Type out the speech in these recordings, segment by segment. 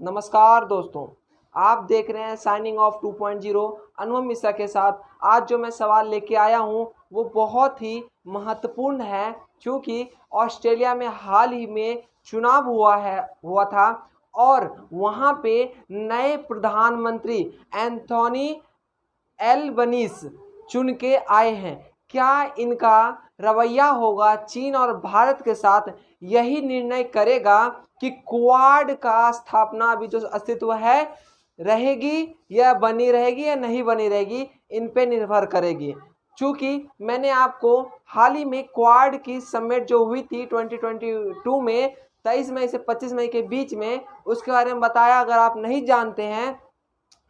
नमस्कार दोस्तों, आप देख रहे हैं साइनिंग ऑफ 2.0 अनुपम मिश्रा के साथ। आज जो मैं सवाल लेके आया हूँ वो बहुत ही महत्वपूर्ण है, क्योंकि ऑस्ट्रेलिया में हाल ही में चुनाव हुआ था और वहाँ पे नए प्रधानमंत्री एंथोनी एल्बनीज़ चुन के आए हैं। क्या इनका रवैया होगा चीन और भारत के साथ, यही निर्णय करेगा कि क्वाड का स्थापना अभी जो अस्तित्व है रहेगी या बनी रहेगी या नहीं बनी रहेगी, इन पे निर्भर करेगी। चूँकि मैंने आपको हाल ही में क्वाड की समिट जो हुई थी 2022 में 23 मई से 25 मई के बीच में, उसके बारे में बताया। अगर आप नहीं जानते हैं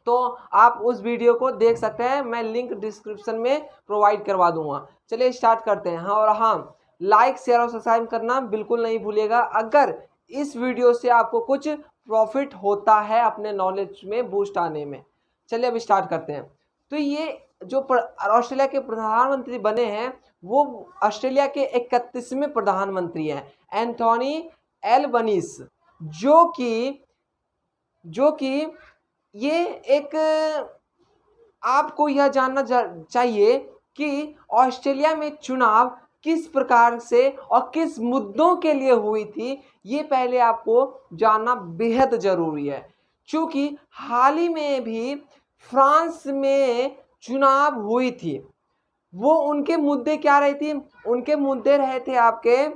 तो आप उस वीडियो को देख सकते हैं, मैं लिंक डिस्क्रिप्शन में प्रोवाइड करवा दूंगा। चलिए स्टार्ट करते हैं। हाँ, और हाँ, लाइक शेयर और सब्सक्राइब करना बिल्कुल नहीं भूलिएगा अगर इस वीडियो से आपको कुछ प्रॉफिट होता है अपने नॉलेज में बूस्ट आने में। चलिए अब स्टार्ट करते हैं। तो ये जो ऑस्ट्रेलिया के प्रधानमंत्री बने हैं वो ऑस्ट्रेलिया के 31वें प्रधानमंत्री हैं, एंथोनी एल्बनीज़, जो कि ये एक, आपको यह जानना चाहिए कि ऑस्ट्रेलिया में चुनाव किस प्रकार से और किस मुद्दों के लिए हुई थी, ये पहले आपको जानना बेहद ज़रूरी है। क्योंकि हाल ही में भी फ्रांस में चुनाव हुई थी, वो उनके मुद्दे क्या रहे थी? उनके मुद्दे रहे थे आपके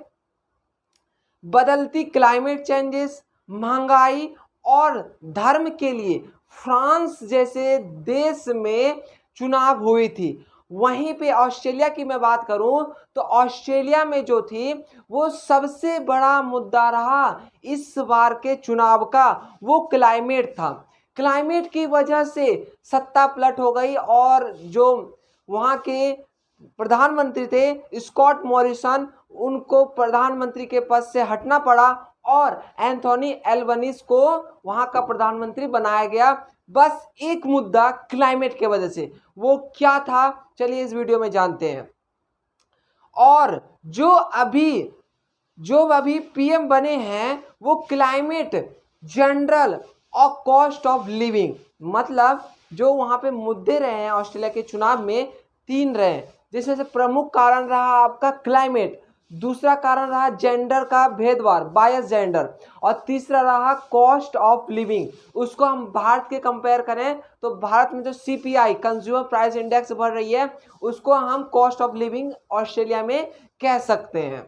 बदलती क्लाइमेट चेंजेस, महंगाई और धर्म के लिए फ्रांस जैसे देश में चुनाव हुई थी। वहीं पे ऑस्ट्रेलिया की मैं बात करूं तो ऑस्ट्रेलिया में जो थी वो सबसे बड़ा मुद्दा रहा इस बार के चुनाव का, वो क्लाइमेट था। क्लाइमेट की वजह से सत्ता पलट हो गई और जो वहाँ के प्रधानमंत्री थे स्कॉट मॉरिसन, उनको प्रधानमंत्री के पद से हटना पड़ा और एंथोनी एल्बनीज़ को वहां का प्रधानमंत्री बनाया गया, बस एक मुद्दा क्लाइमेट के वजह से। वो क्या था, चलिए इस वीडियो में जानते हैं। और जो अभी पीएम बने हैं वो क्लाइमेट, जनरल और कॉस्ट ऑफ लिविंग, मतलब जो वहां पे मुद्दे रहे हैं ऑस्ट्रेलिया के चुनाव में, 3 रहे, जिसमें से प्रमुख कारण रहा आपका क्लाइमेट, दूसरा कारण रहा जेंडर का भेदभाव, बायस जेंडर, और तीसरा रहा कॉस्ट ऑफ लिविंग। उसको हम भारत के कंपेयर करें तो भारत में जो सीपीआई कंज्यूमर प्राइस इंडेक्स बढ़ रही है उसको हम कॉस्ट ऑफ लिविंग ऑस्ट्रेलिया में कह सकते हैं।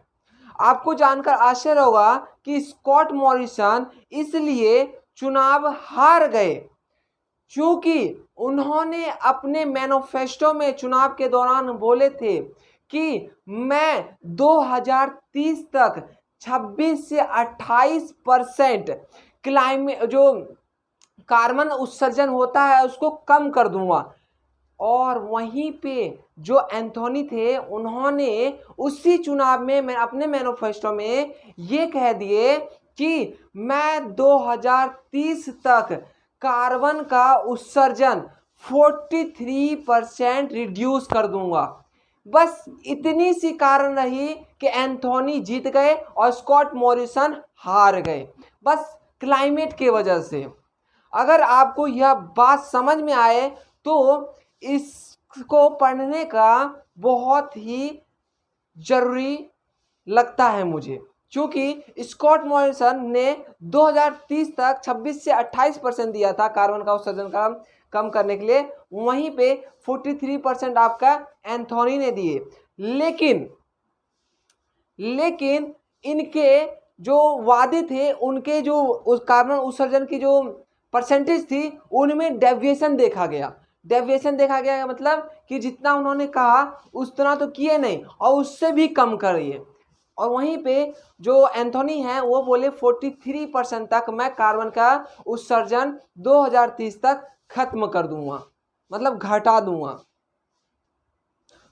आपको जानकर आश्चर्य होगा कि स्कॉट मॉरिसन इसलिए चुनाव हार गए क्योंकि उन्होंने अपने मैनिफेस्टो में चुनाव के दौरान बोले थे कि मैं 2030 तक 26 से 28% क्लाइमेट जो कार्बन उत्सर्जन होता है उसको कम कर दूंगा। और वहीं पे जो एंथोनी थे उन्होंने उसी चुनाव में मैं अपने मैनिफेस्टो में ये कह दिए कि मैं 2030 तक कार्बन का उत्सर्जन 43% रिड्यूस कर दूंगा। बस इतनी सी कारण रही कि एंथोनी जीत गए और स्कॉट मॉरिसन हार गए, बस क्लाइमेट की वजह से। अगर आपको यह बात समझ में आए तो इसको पढ़ने का बहुत ही जरूरी लगता है मुझे, क्योंकि स्कॉट मॉरिसन ने 2030 तक 26 से 28% दिया था कार्बन का उत्सर्जन का कम करने के लिए, वहीं पे 43% आपका एंथोनी ने दिए। लेकिन इनके जो वादे थे, उनके जो उस कार्बन उत्सर्जन की जो परसेंटेज थी उनमें डेविएशन देखा गया। मतलब कि जितना उन्होंने कहा उतना तो किए नहीं और उससे भी कम करिए। और वहीं पे जो एंथोनी हैं वो बोले 43% तक मैं कार्बन का उत्सर्जन 2030 तक खत्म कर दूंगा, मतलब घटा दूंगा।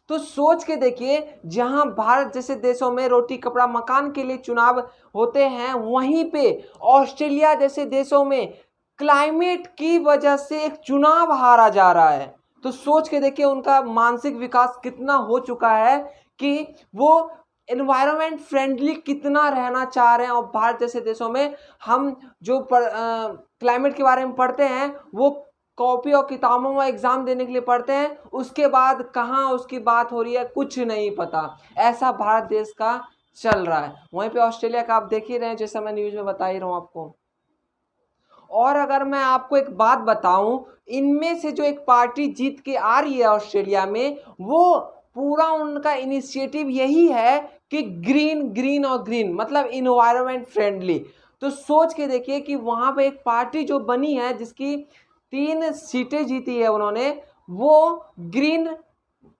तो सोच के देखिए, जहां भारत जैसे देशों में रोटी कपड़ा मकान के लिए चुनाव होते हैं, वहीं पे ऑस्ट्रेलिया जैसे देशों में क्लाइमेट की वजह से एक चुनाव हारा जा रहा है। तो सोच के देखिए उनका मानसिक विकास कितना हो चुका है कि वो एनवायरनमेंट फ्रेंडली कितना रहना चाह रहे हैं। और भारत जैसे देशों में हम जो क्लाइमेट के बारे में पढ़ते हैं वो कॉपी और किताबों में एग्जाम देने के लिए पढ़ते हैं, उसके बाद कहाँ उसकी बात हो रही है कुछ नहीं पता। ऐसा भारत देश का चल रहा है। वहीं पे ऑस्ट्रेलिया का आप देख ही रहे हैं, जैसा मैं न्यूज में बता ही रहा हूँ आपको। और अगर मैं आपको एक बात बताऊं, इनमें से जो एक पार्टी जीत के आ रही है ऑस्ट्रेलिया में, वो पूरा उनका इनिशिएटिव यही है कि ग्रीन ग्रीन और ग्रीन मतलब इन्वायरमेंट फ्रेंडली। तो सोच के देखिए कि वहां पे एक पार्टी जो बनी है जिसकी 3 सीटें जीती है उन्होंने, वो ग्रीन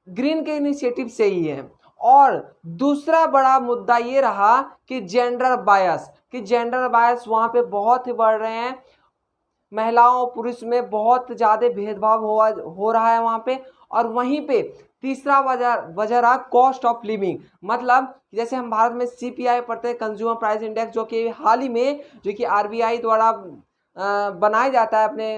ग्रीन के इनिशिएटिव से ही है। और दूसरा बड़ा मुद्दा ये रहा कि जेंडर बायस वहां पे बहुत ही बढ़ रहे हैं। महिलाओं और पुरुष में बहुत ज़्यादा भेदभाव हो रहा है वहाँ पे। और वहीं पे तीसरा वजह रहा कॉस्ट ऑफ लिविंग। मतलब जैसे हम भारत में CPI पढ़ते हैं, कंज्यूमर प्राइस इंडेक्स, जो कि हाल ही में जो कि RBI द्वारा बनाया जाता है अपने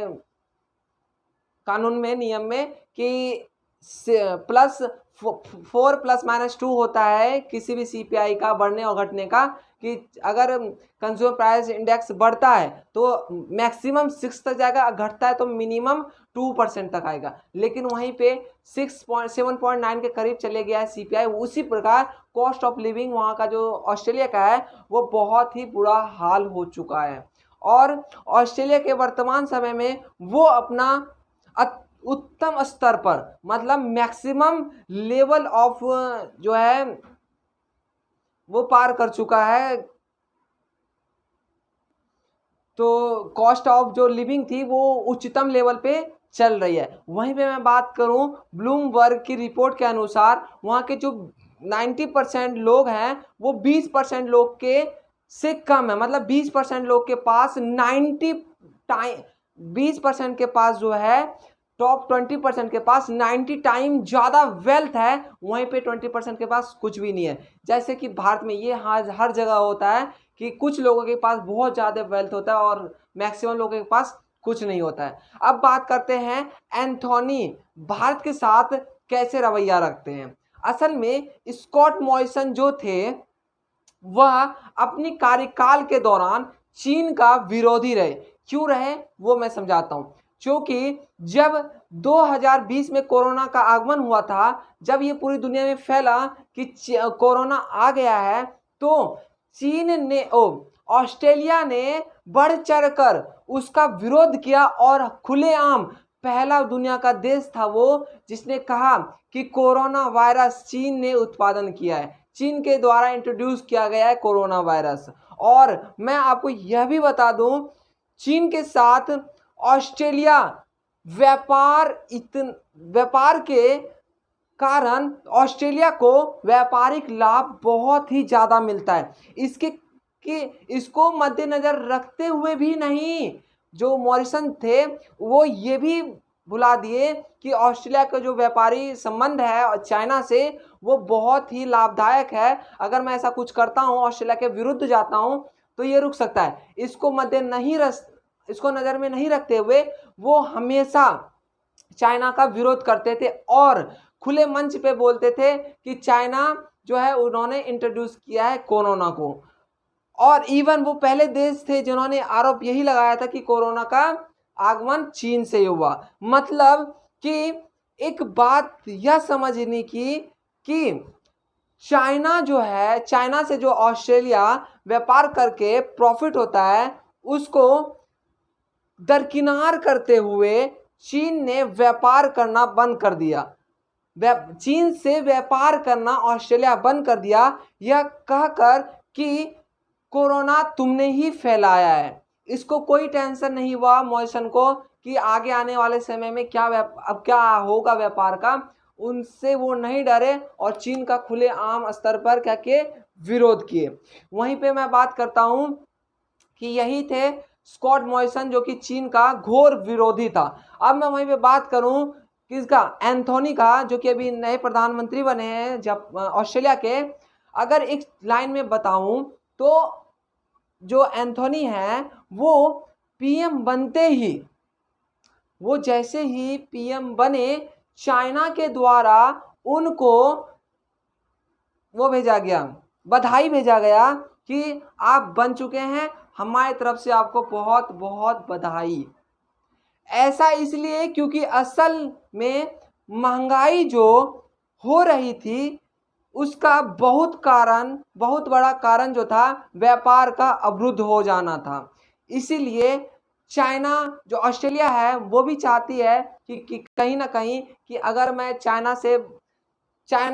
कानून में, नियम में, कि +4 ± 2 होता है किसी भी CPI का बढ़ने और घटने का। कि अगर कंज्यूमर प्राइस इंडेक्स बढ़ता है तो मैक्सिमम 6 तक जाएगा, घटता है तो मिनिमम 2% तक आएगा। लेकिन वहीं पे 7.9 के करीब चले गया है CPI। उसी प्रकार कॉस्ट ऑफ लिविंग वहाँ का जो ऑस्ट्रेलिया का है वो बहुत ही बुरा हाल हो चुका है। और ऑस्ट्रेलिया के वर्तमान समय में वो अपना उत्तम स्तर पर मतलब मैक्सिमम लेवल ऑफ जो है वो पार कर चुका है। तो कॉस्ट ऑफ जो लिविंग थी वो उच्चतम लेवल पे चल रही है। वहीं पे मैं बात करूं, ब्लूमबर्ग की रिपोर्ट के अनुसार वहाँ के जो 90% लोग हैं वो 20% लोग के से कम है। मतलब 20% लोग के पास 20% के पास जो है टॉप 20% के पास 90 टाइम ज़्यादा वेल्थ है, वहीं पे 20% के पास कुछ भी नहीं है। जैसे कि भारत में ये हर जगह होता है कि कुछ लोगों के पास बहुत ज़्यादा वेल्थ होता है और मैक्सिमम लोगों के पास कुछ नहीं होता है। अब बात करते हैं एंथोनी भारत के साथ कैसे रवैया रखते हैं। असल में स्कॉट मॉरिसन जो थे वह अपनी कार्यकाल के दौरान चीन का विरोधी रहे। क्यों रहे वो मैं समझाता हूं। क्योंकि जब 2020 में कोरोना का आगमन हुआ था, जब ये पूरी दुनिया में फैला कि कोरोना आ गया है, तो चीन ने ऑस्ट्रेलिया ने बढ़ चढ़कर उसका विरोध किया और खुलेआम पहला दुनिया का देश था वो जिसने कहा कि कोरोना वायरस चीन ने उत्पादन किया है, चीन के द्वारा इंट्रोड्यूस किया गया है कोरोना वायरस। और मैं आपको यह भी बता दूं, चीन के साथ ऑस्ट्रेलिया व्यापार के कारण ऑस्ट्रेलिया को व्यापारिक लाभ बहुत ही ज़्यादा मिलता है। इसको मद्देनजर रखते हुए भी नहीं, जो मॉरिसन थे वो ये भी भुला दिए कि ऑस्ट्रेलिया का जो व्यापारी संबंध है चाइना से वो बहुत ही लाभदायक है। अगर मैं ऐसा कुछ करता हूँ, ऑस्ट्रेलिया के विरुद्ध जाता हूँ, तो ये रुक सकता है। इसको नज़र में नहीं रखते हुए वो हमेशा चाइना का विरोध करते थे और खुले मंच पे बोलते थे कि चाइना जो है उन्होंने इंट्रोड्यूस किया है कोरोना को। और इवन वो पहले देश थे जिन्होंने आरोप यही लगाया था कि कोरोना का आगमन चीन से हुआ। मतलब कि एक बात यह समझने की कि चाइना जो है, चाइना से जो ऑस्ट्रेलिया व्यापार करके प्रॉफिट होता है उसको दरकिनार करते हुए चीन ने व्यापार करना बंद कर दिया। चीन से व्यापार करना ऑस्ट्रेलिया बंद कर दिया, यह कहकर कि कोरोना तुमने ही फैलाया है। इसको कोई टेंशन नहीं हुआ मॉरिसन को कि आगे आने वाले समय में अब क्या होगा व्यापार का, उनसे वो नहीं डरे और चीन का खुले आम स्तर पर क्या के विरोध किए। वहीं पे मैं बात करता हूं कि यही थे स्कॉट मॉरिसन जो कि चीन का घोर विरोधी था। अब मैं वहीं पे बात करूं किसका, एंथोनी का, जो कि अभी नए प्रधानमंत्री बने हैं जब ऑस्ट्रेलिया के। अगर एक लाइन में बताऊं तो जो एंथोनी है वो पीएम बनते ही, वो जैसे ही पीएम बने, चाइना के द्वारा उनको वो भेजा गया, बधाई भेजा गया कि आप बन चुके हैं, हमारी तरफ से आपको बहुत बहुत बधाई। ऐसा इसलिए क्योंकि असल में महंगाई जो हो रही थी उसका बहुत बड़ा कारण जो था व्यापार का अवरुद्ध हो जाना था। इसीलिए चाइना जो ऑस्ट्रेलिया है वो भी चाहती है कि कहीं ना कहीं कि अगर मैं चाइना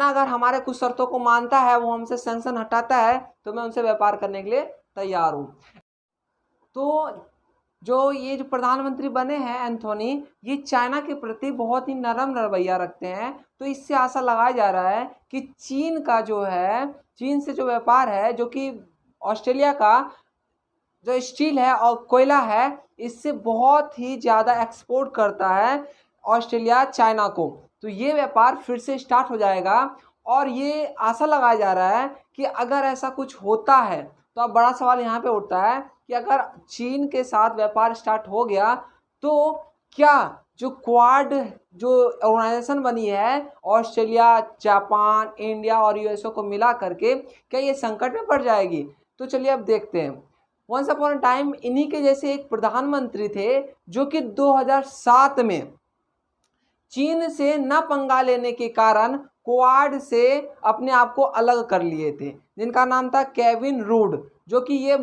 अगर हमारे कुछ शर्तों को मानता है, वो हमसे सैंक्शन हटाता है, तो मैं उनसे व्यापार करने के लिए तैयार हूँ। तो ये जो प्रधानमंत्री बने हैं एंथोनी, ये चाइना के प्रति बहुत ही नरम रवैया रखते हैं। तो इससे आशा लगाया जा रहा है कि चीन से जो व्यापार है, जो कि ऑस्ट्रेलिया का जो स्टील है और कोयला है, इससे बहुत ही ज़्यादा एक्सपोर्ट करता है ऑस्ट्रेलिया चाइना को, तो ये व्यापार फिर से स्टार्ट हो जाएगा। और ये आशा लगाया जा रहा है कि अगर ऐसा कुछ होता है तो अब बड़ा सवाल यहाँ पे उठता है कि अगर चीन के साथ व्यापार स्टार्ट हो गया तो क्या जो क्वाड जो ऑर्गेनाइजेशन बनी है ऑस्ट्रेलिया, जापान, इंडिया और यूएसए को मिला करके, क्या ये संकट में पड़ जाएगी? तो चलिए अब देखते हैं। वंस अपॉन अ टाइम इन्हीं के जैसे एक प्रधानमंत्री थे जो कि 2007 में चीन से न पंगा लेने के कारण क्वाड से अपने आप को अलग कर लिए थे, जिनका नाम था केविन रूड, जो कि ये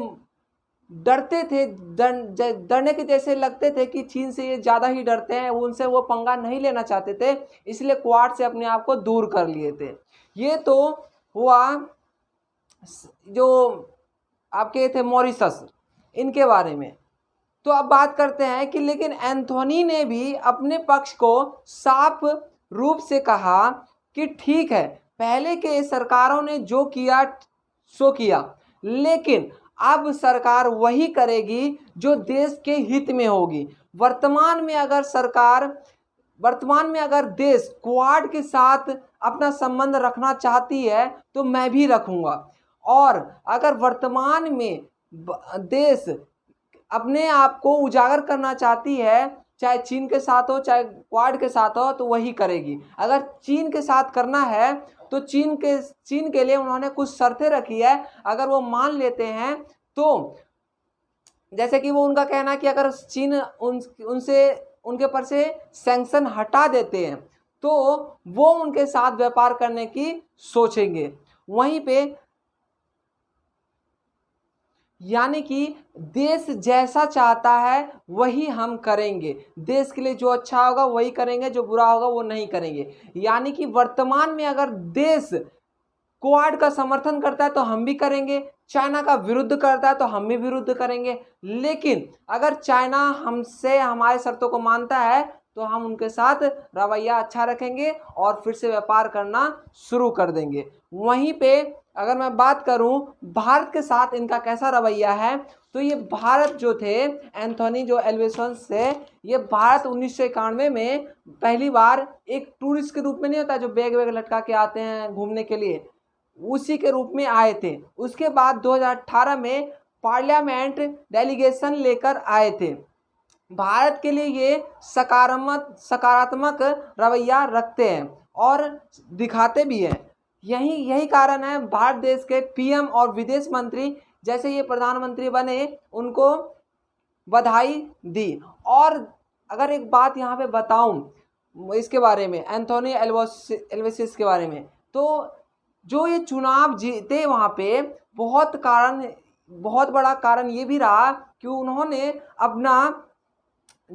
डरते थे, डरने के जैसे लगते थे कि चीन से ये ज़्यादा ही डरते हैं, उनसे वो पंगा नहीं लेना चाहते थे, इसलिए क्वाड से अपने आप को दूर कर लिए थे। ये तो हुआ जो आपके थे मॉरिशस, इनके बारे में। तो अब बात करते हैं कि लेकिन एंथोनी ने भी अपने पक्ष को साफ रूप से कहा कि ठीक है, पहले के सरकारों ने जो किया सो किया, लेकिन अब सरकार वही करेगी जो देश के हित में होगी। वर्तमान में अगर देश क्वाड के साथ अपना संबंध रखना चाहती है तो मैं भी रखूंगा, और अगर वर्तमान में देश अपने आप को उजागर करना चाहती है, चाहे चीन के साथ हो चाहे क्वाड के साथ हो, तो वही करेगी। अगर चीन के साथ करना है तो चीन के लिए उन्होंने कुछ शर्तें रखी है, अगर वो मान लेते हैं तो जैसे कि वो उनका कहना है कि अगर चीन उनके ऊपर से सैंक्शन हटा देते हैं तो वो उनके साथ व्यापार करने की सोचेंगे। वहीं पे यानी कि देश जैसा चाहता है वही हम करेंगे, देश के लिए जो अच्छा होगा वही करेंगे, जो बुरा होगा वो नहीं करेंगे। यानी कि वर्तमान में अगर देश क्वाड का समर्थन करता है तो हम भी करेंगे, चाइना का विरुद्ध करता है तो हम भी विरुद्ध करेंगे, लेकिन अगर चाइना हमसे हमारे शर्तों को मानता है तो हम उनके साथ रवैया अच्छा रखेंगे और फिर से व्यापार करना शुरू कर देंगे। वहीं पे अगर मैं बात करूं भारत के साथ इनका कैसा रवैया है, तो ये भारत जो थे एंथोनी जो एल्वेसन से, ये भारत 1991 में पहली बार एक टूरिस्ट के रूप में नहीं होता जो बैग लटका के आते हैं घूमने के लिए, उसी के रूप में आए थे। उसके बाद 2018 में पार्लियामेंट डेलीगेशन लेकर आए थे। भारत के लिए ये सकारात्मक रवैया रखते हैं और दिखाते भी हैं। यही कारण है भारत देश के पीएम और विदेश मंत्री जैसे ये प्रधानमंत्री बने उनको बधाई दी। और अगर एक बात यहाँ पे बताऊँ इसके बारे में, एंथोनी एल्वेसिस के बारे में, तो जो ये चुनाव जीते वहाँ पे बहुत बड़ा कारण ये भी रहा कि उन्होंने अपना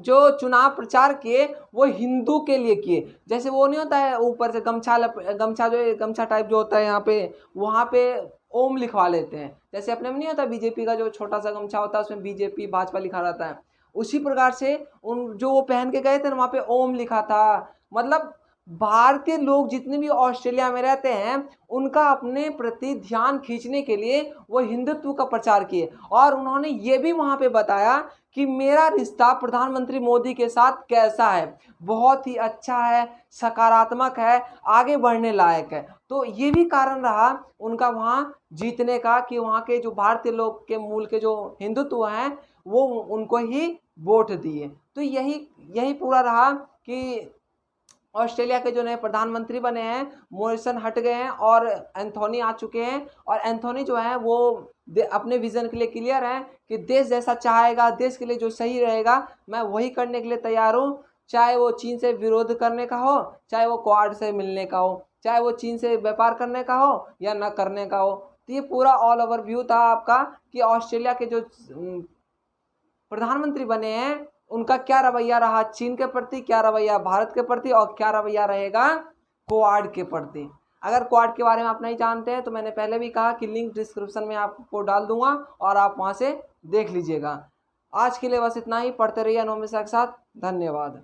जो चुनाव प्रचार किए वो हिंदू के लिए किए। जैसे वो नहीं होता है ऊपर से गमछा टाइप जो होता है यहाँ पे, वहाँ पे ओम लिखवा लेते हैं। जैसे अपने में नहीं होता बीजेपी का जो छोटा सा गमछा होता है उसमें बीजेपी भाजपा लिखा रहता है, उसी प्रकार से जो वो पहन के गए थे ना वहाँ पे ओम लिखा था। मतलब भारतीय लोग जितने भी ऑस्ट्रेलिया में रहते हैं उनका अपने प्रति ध्यान खींचने के लिए वो हिंदुत्व का प्रचार किए। और उन्होंने ये भी वहाँ पे बताया कि मेरा रिश्ता प्रधानमंत्री मोदी के साथ कैसा है, बहुत ही अच्छा है, सकारात्मक है, आगे बढ़ने लायक है। तो ये भी कारण रहा उनका वहाँ जीतने का कि वहाँ के जो भारतीय लोग के मूल के जो हिंदुत्व हैं वो उनको ही वोट दिए। तो यही पूरा रहा कि ऑस्ट्रेलिया के जो नए प्रधानमंत्री बने हैं मॉरिसन हट गए हैं और एंथोनी आ चुके हैं। और एंथोनी जो है वो अपने विजन के लिए क्लियर है कि देश जैसा चाहेगा, देश के लिए जो सही रहेगा मैं वही करने के लिए तैयार हूँ, चाहे वो चीन से विरोध करने का हो, चाहे वो क्वाड से मिलने का हो, चाहे वो चीन से व्यापार करने का हो या न करने का हो। तो ये पूरा ऑल ओवर व्यू था आपका कि ऑस्ट्रेलिया के जो प्रधानमंत्री बने हैं उनका क्या रवैया रहा चीन के प्रति, क्या रवैया भारत के प्रति और क्या रवैया रहेगा क्वाड के प्रति। अगर क्वाड के बारे में आप नहीं जानते हैं तो मैंने पहले भी कहा कि लिंक डिस्क्रिप्शन में आपको डाल दूंगा और आप वहां से देख लीजिएगा। आज के लिए बस इतना ही। पढ़ते रहिए अनुपम मिश्रा के साथ। धन्यवाद।